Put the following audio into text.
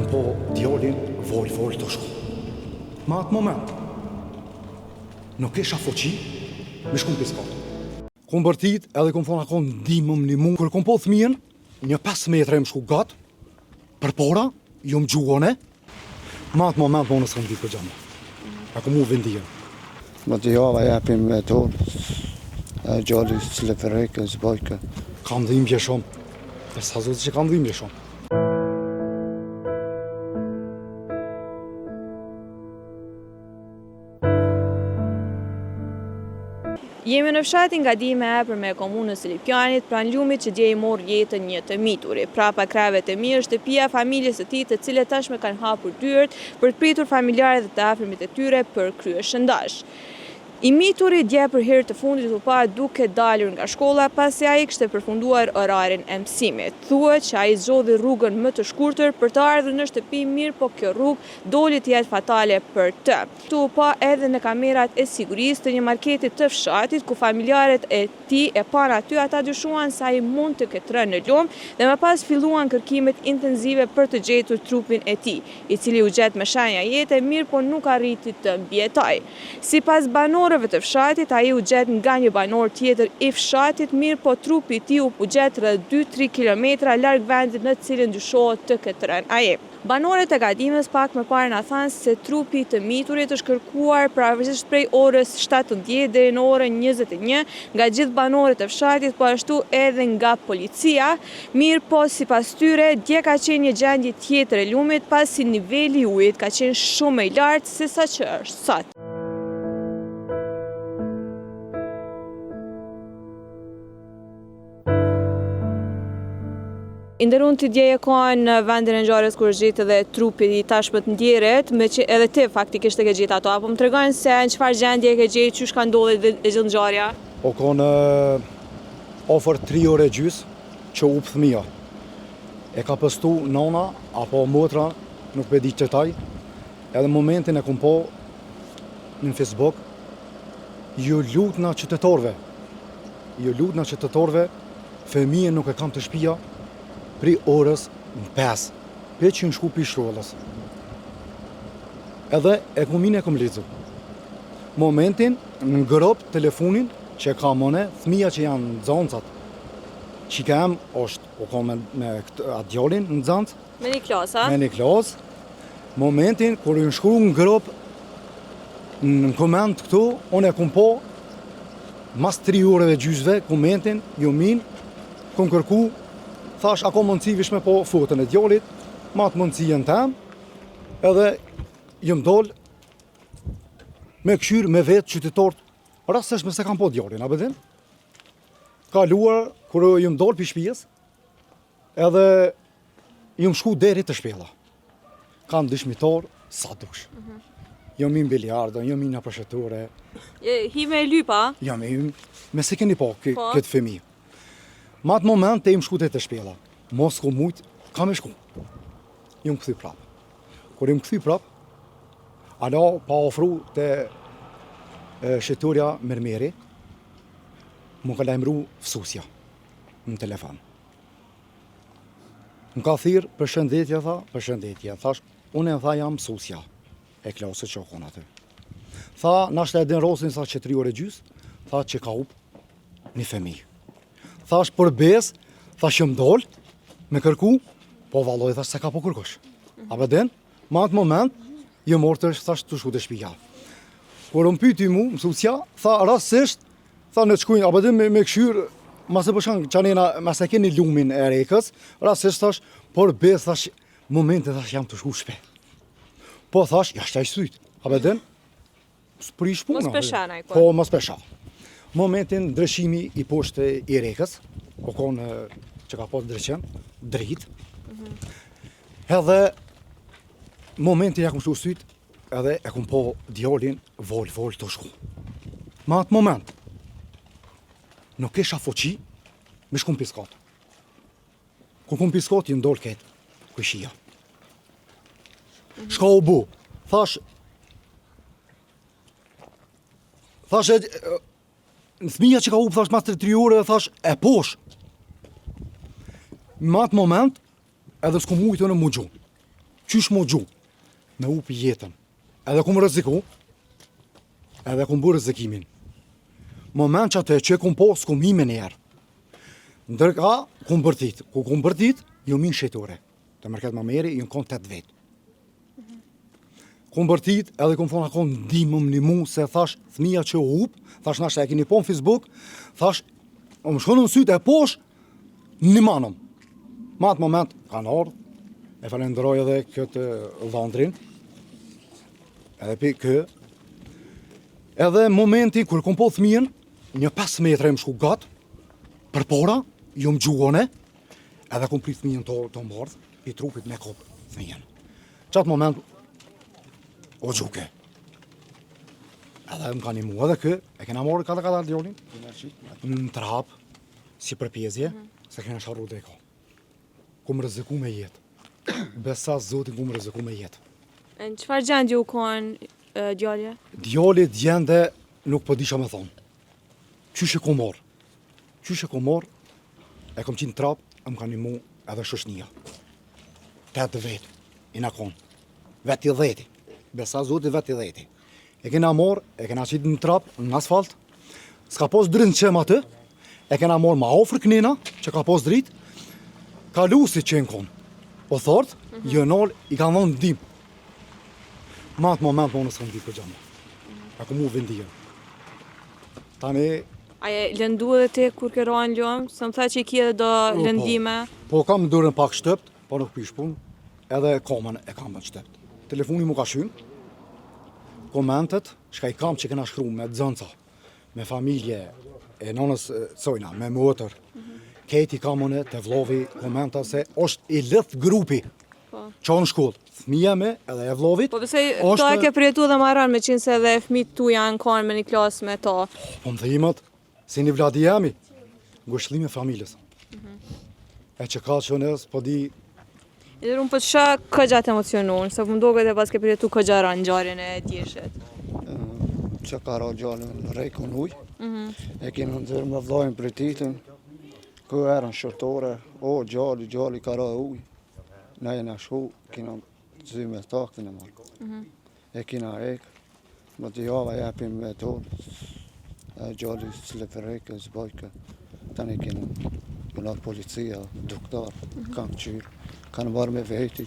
kom po djalin vol të shku. Ma atë moment, nuk isha foqi, me shkum piskat. Kom bërtit edhe kom thonë akon ndimëm një mund. Kër kom po thmijen, një 5 metra e më shku gatë, për para, ju më gjuone, ma atë moment më nësë kom di për gjamë. A kom u vendijen. Më të java japim me tonë, gjalli s'lefereke, zbojke. Kam dhimbje shumë, e sa zotë që kam dhimbje shumë. Jemi në fshatin nga dime e për me komunës së Lipjanit, pranë lumit që dje i mor jetën një të mituri. Prapa krave të mirë, shtëpia familjes së tij, të cilët tashmë kanë hapur dyert për të pritur familjarët dhe të afërmit e tyre për kryer shëndash. I mituri dje për herë të fundit u pa duke dalur nga shkolla pasi ai kishte përfunduar orarin e mësimit. Thuhet që ai zgjodhi rrugën më të shkurtër për të ardhur në shtëpi, mirë po kjo rrugë doli të jetë fatale për të. Ktu u pa edhe në kamerat e sigurisë të një marketi të fshatit ku familjarët e tij e para aty ata dyshuan se ai mund të ketë rënë në lumë dhe më pas filluan kërkimet intensive për të gjetur trupin e tij, i cili u gjet me shenja jete, mirë po nuk arriti të mbijetojë. Sipas banorëve të fshatit, ai u gjet nga një banor tjetër i fshatit, mirë po trupi i tij u gjet rreth 2-3 kilometra larg vendit në të cilin dyshohet të ketë rënë ai. Banorët e Gadimës pak më parë na thanë se trupi të miturit është kërkuar pavarësisht prej orës 17 deri në orën 21 nga gjithë banorët e fshatit, po ashtu edhe nga policia. Mirë po sipas tyre, dje ka qenë një gjendje tjetër e lumit pasi niveli i ujit ka qenë shumë më i lartë se sa që është sot. Inderun të dje e ka në vendin e ngjarjes kur gjetë dhe trupi i tashmë të ndjeret, me që edhe ti faktikisht e ke gjetë ato, apo më tregojnë se në çfarë gjendje e ke gjetë, çysh ka ndodhur e gjithë ngjarja? O ka në ofër 3 orë e gjys që u fëmia. E ka postu nona apo motra, nuk e di çetaj. Edhe momentin e kom po në Facebook, ju lutna qytetarëve, fëmijën nuk e kam të shtëpia, pri orës 5, pe që në shku pi shkollës. Edhe e komine e kom lezu. Momentin, në ngrop telefonin që ka mëne, thmija që janë nxancat, që ka em është, o ka me atë djallin në nxanc, Me një klasë, a? me një klasë. Momentin, kur në shkru në ngrop, në komend këtu, unë e kom po, mas 3 orëve gjysve, komentin, jo min, kom kërku, thash, ako mundësi vishme po fotën e djallit, ma të mundësien tem, edhe jëm doll me këshyr me vetë qytetarët, rastësisht me se kam po djallin, a bedin? Kaluar, kërë jëm doll për shpijes, edhe jëm shku deri të shpela. Kam dëshmitar, sa dush. Jëm i në biliardo, jëm i në përshetore. Hi me lypa? Jëm i, me se keni po këtë fëmi. Ma atë moment të im shku të shpela. Mos ko mujt, kam e shku. Jëm këthy prap. Kur jëm këthy prap, ala pa ofru të shqeturja mërmeri, më ka lajmëru fësusja në telefon. Më ka thirë për shëndetje, thash, unë e tha jam fësusja e klasë që okon atë. Tha, nashtë e den rosin, tha që 3 orë e gjys, tha që ka up një fëmi. Thash për bez, thash jëm doll, me kërku, po valloj thash se ka po kërkosh. A bedin, ma atë moment, jëm ortësh, thash të shku të shpija. Kur më pyti mu, mësusja, tha rastësisht, tha në të shkujnë, a bedin me këshyrë, mase përshan qanena, mase keni lumin e rekës, rastësisht thash, për bez, thash, momente thash jam të shku shpe. Po thash, jashtë qaj syt, a bedin, s'prish puna. Mos peshanaj, po, mos pesha. Momentin ndryshimi i poshtë i rekës, o konë që ka po të ndryqen, drejt. Edhe momentin ja kom shtu syt, edhe e kom po djallin vol të shku. Ma atë moment, nuk isha foqi, me shkum piskat. Kur kom piskat, jë ndoll ketë këshia. Shka u bu, thash në thmija që ka u thash mas 3 orëve, thash e posh. Në atë moment, edhe s'ku mujtë në mu gju. qysh mo gju, me u për jetën. Edhe ku më rreziku, edhe ku më bërë rrezikimin. Moment që atë që e ku më posë, ku më hime njerë. Ndërka, ku më bërtit. Ku më bërtit, jo minë shetore. Të mërket më meri, jo në konë 8 vetë. Ku më bërtit, edhe ku më thonë akon ndimëm një mu, se thash, thmija që u hupë, thash nashtë e kini po në Facebook, thash, o më shkonë në sytë e posh, një manëm. Ma atë moment, kanë ardhë, e falenderoj edhe këtë dhëndrin, edhe pi kë, edhe momenti kër kom po thmijën, një 5 metre më shku gatë, për pora, ju më gjuone, edhe kom prit thmijën të mbardhë, i trupit me kopë thmijën. Qatë moment, o gjuke. Edhe më ka një mu edhe kë, e kena morë kata djolin, në trapë, si përpjezje, se kena sharru dhe ka. Ku më rreziku me jetë. Besa zotin ku më rreziku me jetë. Në qëfar gjendje u konë djalja? Djali gjende nuk po disha me thonë. Qysh e ku morë? Qysh e ku morë? E kom qinë trapë, më ka një mu edhe shoshnia. 8 vetë, i na konë. Veti 10. Besa zotin veti 10. E kena morë, e kena qitë në trapë, në asfalt. S'ka pos dritë në qemë atë. E kena morë ma ofër kënina, që ka pos dritë. Kalusi që në konë. O thortë, jënol, i ka dhonë ndim. Ma atë moment më nësë ndi për gjamë. A ku mu vendijen. Tani, A je lëndu edhe ti kur ke ra në lëmë? Së më tha që i kje edhe do lëndime? po kam durën pak shtëpt, po nuk pish pun, edhe komën e kam në shtëpt. Telefoni mu ka shynë, komentet, shka i kam që kena shkru me dzënca, me familje, e nonës Cojna, me motër, keti kamone të vlovi komenta se është i lëth grupi, që në shkollë, fëmija me edhe e vlovit. Po pëse to e ke përjetu dhe maran me qenë se edhe fëmijët tu janë kanë me një klasë me ta. Po më thimet, si një vladi jemi, ngushlime familjes. E që ka që nësë, po di, Edhe unë po të shak ka gjatë emocionun, se më doket e pas ke përjetu ka gjara në gjarën e djeshet. Që ka ra gjallën në rejkën uj, e kena nëzirë me vlojnë për titën, ku erën shërtore, o gjalli ka ra uj. Na jena shku, kena zy me taktin e marrë. E kena rekë, më të java jepim me tonë, gjalli s'le për rekë, zbojke. Tani kena policia, doktor, kanë qyrë, kanë marrë me veti,